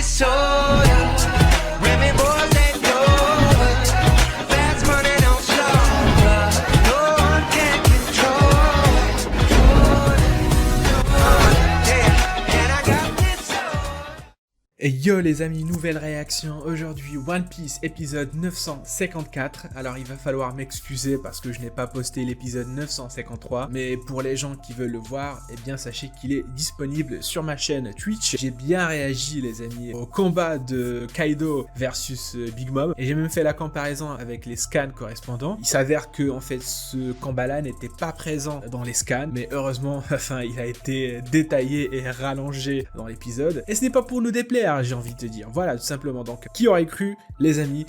this soda. Remy boys ain't over. Fast money don't slow. No one can control. Yeah, and I got this soda. Et yo les amis, nouvelle réaction, aujourd'hui One Piece épisode 954, alors il va falloir m'excuser parce que je n'ai pas posté l'épisode 953, mais pour les gens qui veulent le voir, eh bien sachez qu'il est disponible sur ma chaîne Twitch. J'ai bien réagi les amis au combat de Kaido versus Big Mom, et j'ai même fait la comparaison avec les scans correspondants. Il s'avère que en fait ce combat-là n'était pas présent dans les scans, mais heureusement, enfin il a été détaillé et rallongé dans l'épisode, et ce n'est pas pour nous déplaire, j'ai envie de te dire. Voilà, tout simplement. Donc, qui aurait cru, les amis,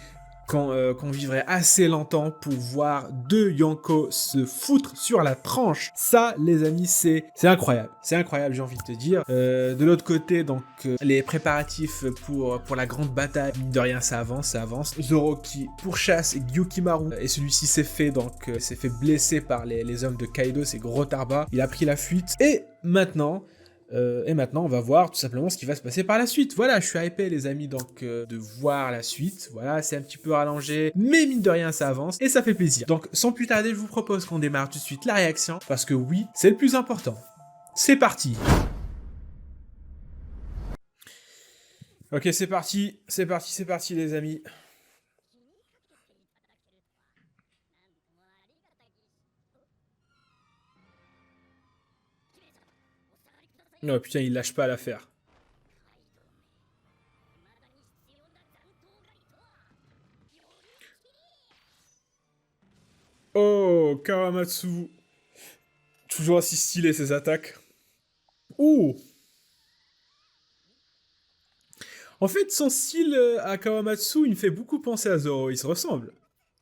qu'on vivrait assez longtemps pour voir deux Yonko se foutre sur la tranche. Ça, les amis, c'est incroyable. C'est incroyable, j'ai envie de te dire. De l'autre côté, donc, les préparatifs pour la grande bataille, mine de rien, ça avance, ça avance. Zoro qui pourchasse Gyukimaru, et celui-ci s'est fait blesser par les hommes de Kaido, c'est gros Tarba. Il a pris la fuite. Et maintenant, on va voir tout simplement ce qui va se passer par la suite. Voilà, je suis hypé les amis, donc de voir la suite. Voilà, c'est un petit peu rallongé, mais mine de rien ça avance et ça fait plaisir. Donc sans plus tarder, je vous propose qu'on démarre tout de suite la réaction, parce que oui, c'est le plus important. C'est parti. Ok, c'est parti les amis. Non putain, il lâche pas l'affaire. Oh, Kawamatsu. Toujours aussi stylé ses attaques. Ouh. En fait, son style à Kawamatsu, il me fait beaucoup penser à Zoro. Ils se ressemblent.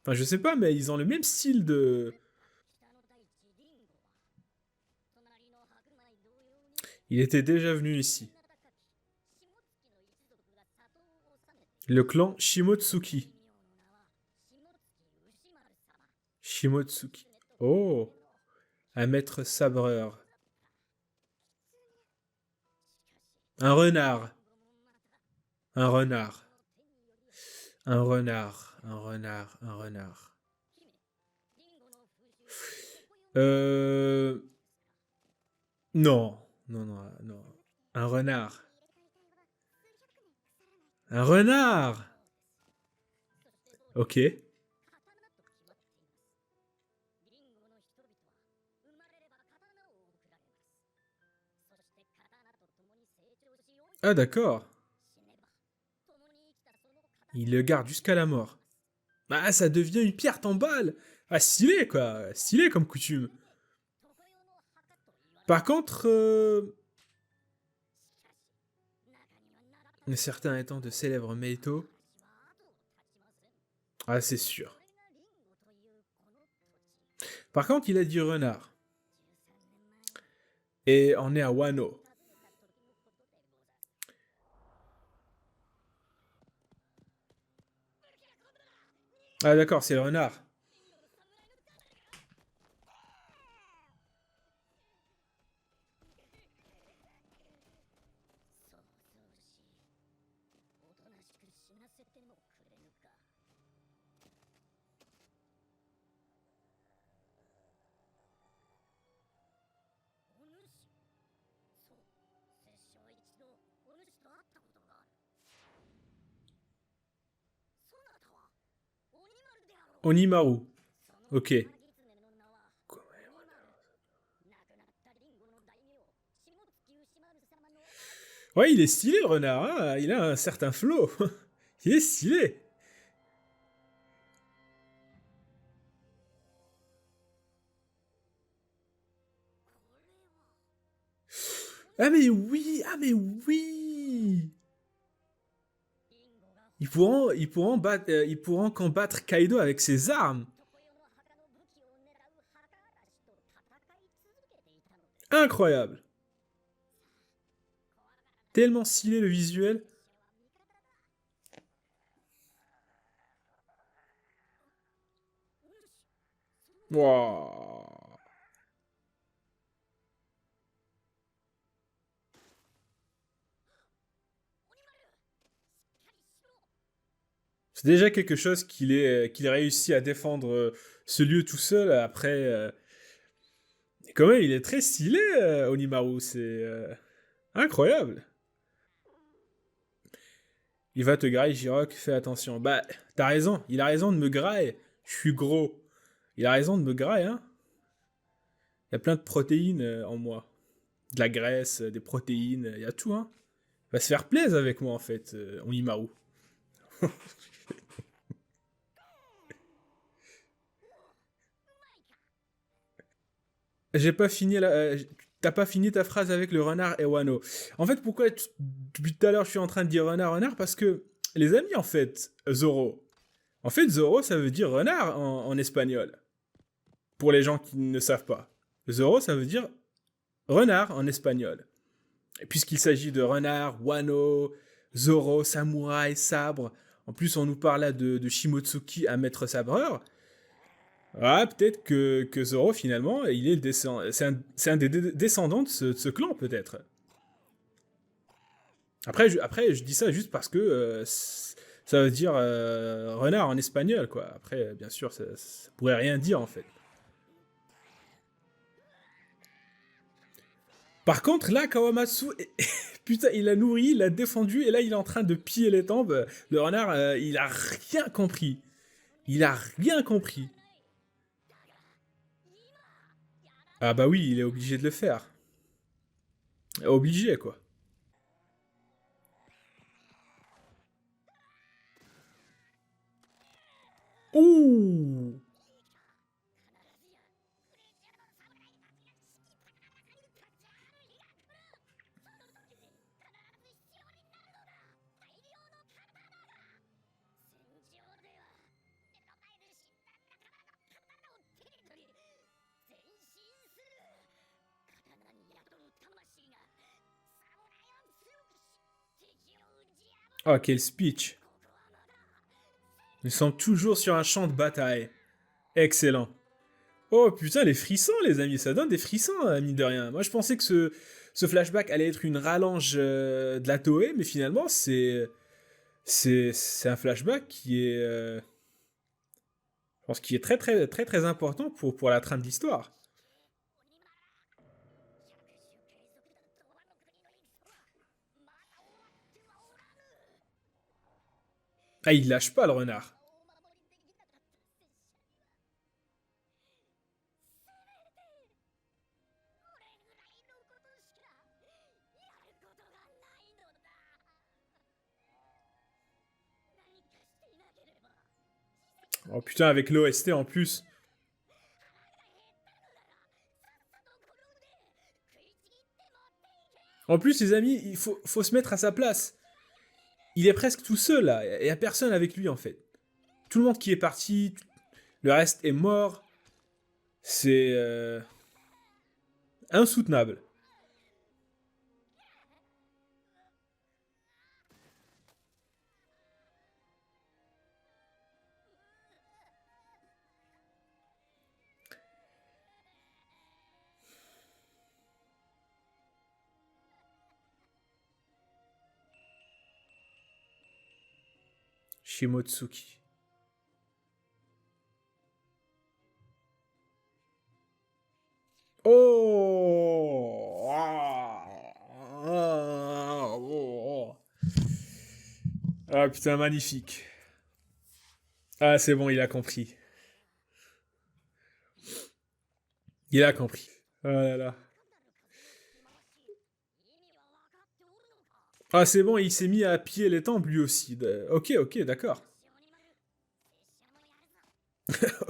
Enfin, je sais pas, mais ils ont le même style de... Il était déjà venu ici. Le clan Shimotsuki. Shimotsuki. Oh, un maître sabreur. Un renard. Un renard. Un renard. Un renard. Un renard. Non. Non, non, non. Un renard. Un renard. Ok. Ah d'accord. Il le garde jusqu'à la mort. Ah, ça devient une pierre tombale. Ah, stylé, quoi. Stylé comme coutume. Par contre, certains étant de célèbres Meito. Ah, c'est sûr. Par contre, il a dit renard. Et on est à Wano. Ah d'accord, c'est le renard. Onimaru. Ok. Ouais, il est stylé, le renard. Hein, il a un certain flow. Il est stylé. Ah mais oui, ah mais oui. Ils pourront combattre Kaido avec ses armes. Incroyable. Tellement stylé le visuel. Wow. C'est déjà quelque chose qu'il ait réussi à défendre ce lieu tout seul. Après, quand même, il est très stylé, Onimaru. C'est incroyable. Il va te grailler, Jirok, fais attention. Bah, t'as raison, il a raison de me grailler. Je suis gros. Il a raison de me grailler, hein. Il y a plein de protéines en moi. De la graisse, des protéines, il y a tout, hein. Il va se faire plaisir avec moi, en fait, Onimaru. J'ai pas fini la. T'as pas fini ta phrase avec le renard et Wano. En fait, depuis tout à l'heure je suis en train de dire renard, renard parce que les amis, en fait, Zoro. En fait, Zoro, ça veut dire renard en espagnol. Pour les gens qui ne savent pas. Zoro, ça veut dire renard en espagnol. Et puisqu'il s'agit de renard, Wano, Zoro, samouraï, sabre. En plus, on nous parle là de Shimotsuki, un maître sabreur. Ah, peut-être que Zoro, finalement, il est le c'est un des descendants de ce clan, peut-être. Après, je dis ça juste parce que ça veut dire renard en espagnol, quoi. Après, bien sûr, ça pourrait rien dire, en fait. Par contre, là, Kawamatsu, putain, il a nourri, il a défendu, et là, il est en train de piller les tombes. Le renard, il a rien compris. Il a rien compris. Ah bah oui, il est obligé de le faire. Obligé, quoi. Ouh! Oh, quel speech. Nous sommes toujours sur un champ de bataille. Excellent. Oh putain, les frissons, les amis, ça donne des frissons, mine de rien. Moi, je pensais que ce flashback allait être une rallonge de la Toei, mais finalement, c'est un flashback qui est, je pense, qui est très, très, très, très important pour la trame d'histoire. Ah, il lâche pas le renard. Oh putain, avec l'OST en plus. En plus, les amis, faut se mettre à sa place. Il est presque tout seul là, il y a personne avec lui en fait. Tout le monde qui est parti, le reste est mort. C'est insoutenable. Shimotsuki. Oh ah putain, magnifique. Ah, c'est bon, il a compris. Il a compris. Oh là là. Ah, c'est bon, il s'est mis à piller les temples lui aussi. Ok, ok, d'accord.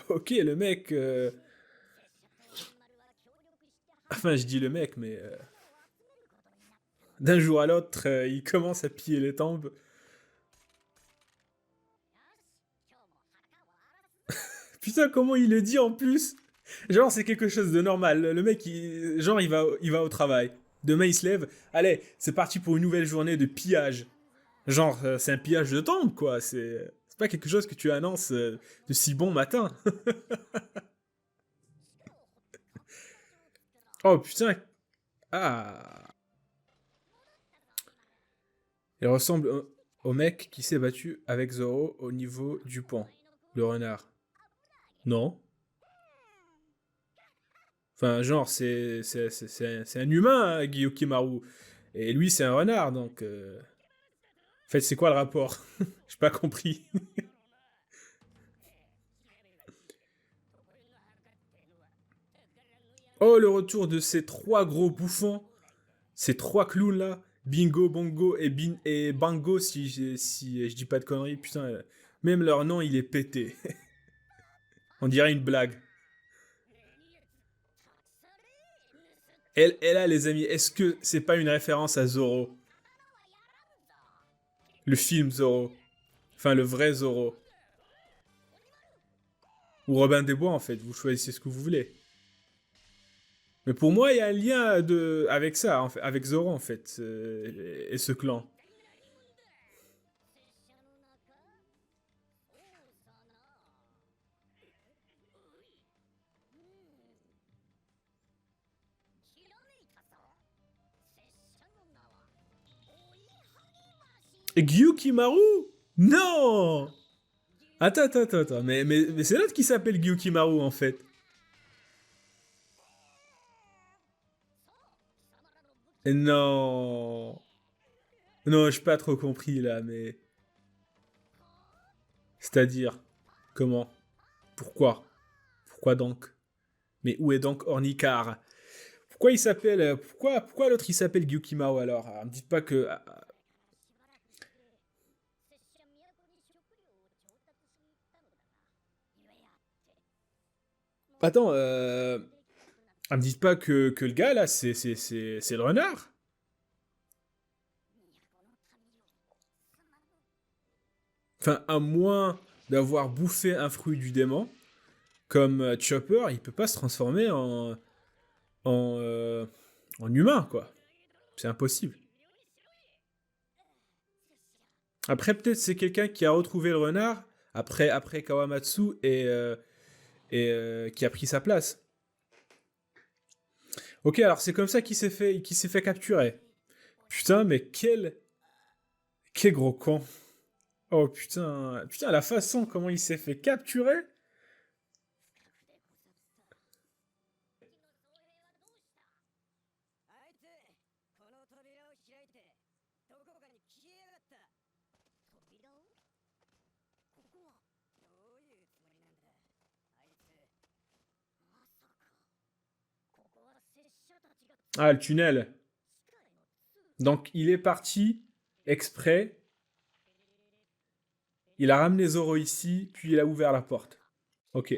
Ok, le mec. Enfin, je dis le mec, mais d'un jour à l'autre, il commence à piller les tombes. Putain, comment il le dit en plus? Genre, c'est quelque chose de normal. Le mec, genre, il va au travail. Demain, il se lève. Allez, c'est parti pour une nouvelle journée de pillage. Genre, c'est un pillage de tombe, quoi. C'est pas quelque chose que tu annonces de si bon matin. Oh putain. Ah. Il ressemble. Au mec qui s'est battu avec Zoro au niveau du pont. Le renard. Non. Enfin, genre, c'est un humain, hein, Gyukimaru. Et lui, c'est un renard, donc... En fait, c'est quoi le rapport? J'ai pas compris. Oh, le retour de ces trois gros bouffons. Ces trois clowns là. Bingo, Bongo et Bango, si je dis pas de conneries. Putain, même leur nom, il est pété. On dirait une blague. Et là, les amis, est-ce que c'est pas une référence à Zoro? Le film Zoro. Enfin, le vrai Zoro. Ou Robin des Bois, en fait. Vous choisissez ce que vous voulez. Mais pour moi, il y a un lien avec ça, en fait, avec Zoro, en fait. Et ce clan. Et Gyukimaru? Non! Attends. Mais c'est l'autre qui s'appelle Gyukimaru, en fait. Et non. Non, j'ai pas trop compris, là, mais... C'est-à-dire... Comment? Pourquoi? Pourquoi donc? Mais où est donc Ornikar? Pourquoi il s'appelle... Pourquoi l'autre il s'appelle Gyukimaru, alors? Ah, me dites pas que... Attends, me dites pas que le gars, là, c'est le renard? Enfin, à moins d'avoir bouffé un fruit du démon, comme Chopper, il peut pas se transformer en, euh, en humain, quoi. C'est impossible. Après, peut-être c'est quelqu'un qui a retrouvé le renard après Kawamatsu et qui a pris sa place. Ok, alors c'est comme ça qu'il s'est fait capturer. Putain, mais quel gros con. Oh putain, la façon comment il s'est fait capturer. Ah, le tunnel. Donc il est parti exprès. Il a ramené Zoro ici, puis il a ouvert la porte. Ok.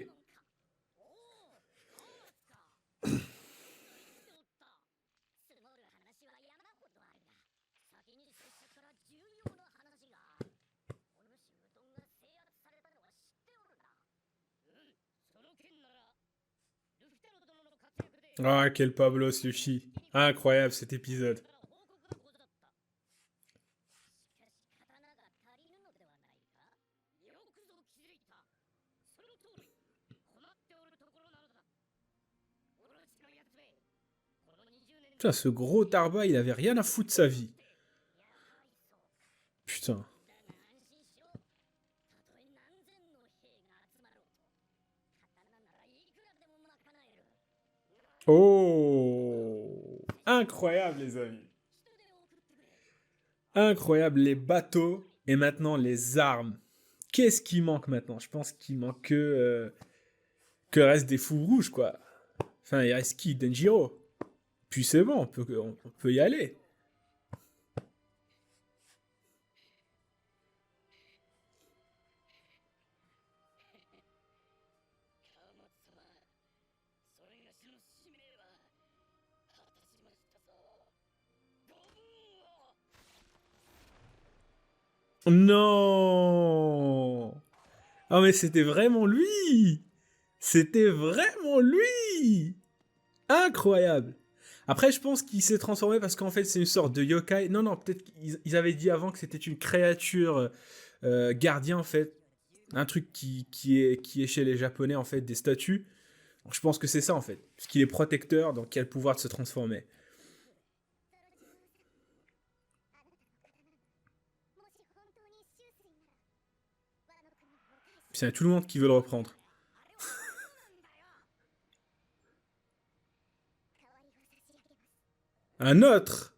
Ah, quel Pablo Sushi. Incroyable cet épisode. Putain, ce gros Tarba, il avait rien à foutre de sa vie. Putain. Oh! Incroyable, les amis. Incroyable, les bateaux et maintenant les armes. Qu'est-ce qui manque maintenant? Je pense qu'il manque que reste des fous rouges, quoi. Enfin, il reste qui? Denjiro. Puis c'est bon, on peut y aller. Non! Ah mais c'était vraiment lui! C'était vraiment lui! Incroyable! Après, je pense qu'il s'est transformé parce qu'en fait, c'est une sorte de yokai. Non, non, peut-être qu'ils avaient dit avant que c'était une créature gardien, en fait. Un truc qui est chez les Japonais, en fait, des statues. Donc, je pense que c'est ça, en fait. Parce qu'il est protecteur, donc il a le pouvoir de se transformer. Puis il y a tout le monde qui veut le reprendre. Un autre.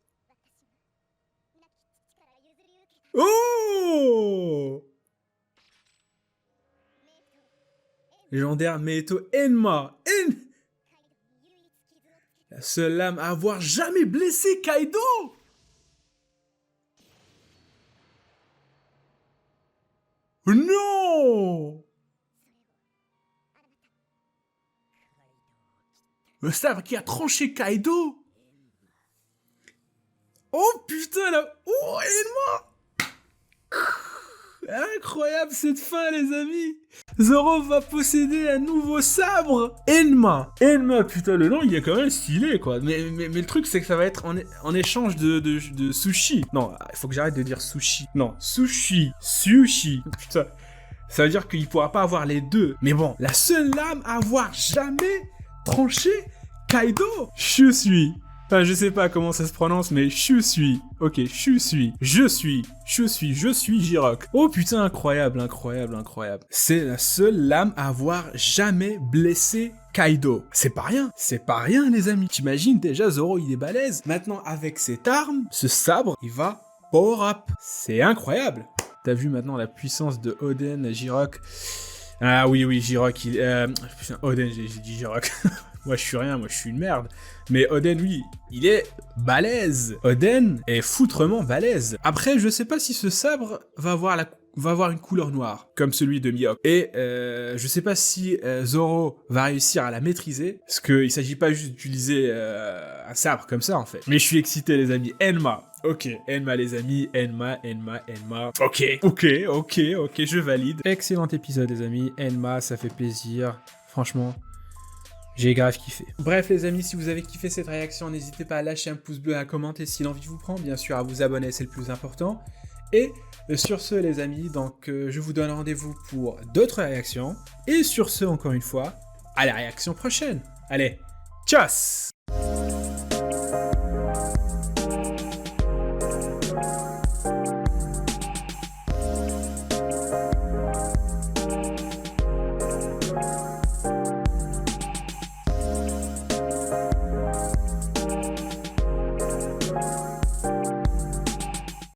Oh! Légendaire Meito Enma. La seule lame à avoir jamais blessé Kaido. Non! Le sabre qui a tranché Kaido. Oh putain là. Oh Enma. Incroyable cette fin les amis. Zoro va posséder un nouveau sabre. Enma, putain le nom il est quand même stylé quoi. Mais le truc c'est que ça va être en échange de sushi. Non, il faut que j'arrête de dire sushi. Non, sushi. Putain, ça veut dire qu'il pourra pas avoir les deux. Mais bon, la seule lame à avoir jamais tranché Kaido. Je suis. Enfin, je sais pas comment ça se prononce, mais je suis. Ok, je suis Jirok. Oh putain, incroyable. C'est la seule lame à avoir jamais blessé Kaido. C'est pas rien les amis. T'imagines déjà Zoro il est balèze. Maintenant avec cette arme, ce sabre, il va power up. C'est incroyable. T'as vu maintenant la puissance de Oden, Jirok. Ah oui, Jirok, putain, Oden, j'ai dit Jirok. Moi, je suis rien, moi, je suis une merde. Mais Oden, lui, il est balèze. Oden est foutrement balèze. Après, je sais pas si ce sabre va avoir une couleur noire, comme celui de Mihawk. Et je sais pas si Zoro va réussir à la maîtriser, parce qu'il s'agit pas juste d'utiliser un sabre comme ça, en fait. Mais je suis excité, les amis. Enma. Ok, Enma les amis, Enma. Ok, je valide. Excellent épisode les amis, Enma, ça fait plaisir. Franchement, j'ai grave kiffé. Bref les amis, si vous avez kiffé cette réaction, n'hésitez pas à lâcher un pouce bleu, à commenter si l'envie vous prend, bien sûr à vous abonner, c'est le plus important. Et sur ce les amis, donc je vous donne rendez-vous pour d'autres réactions. Et sur ce, encore une fois, à la réaction prochaine. Allez, tchuss!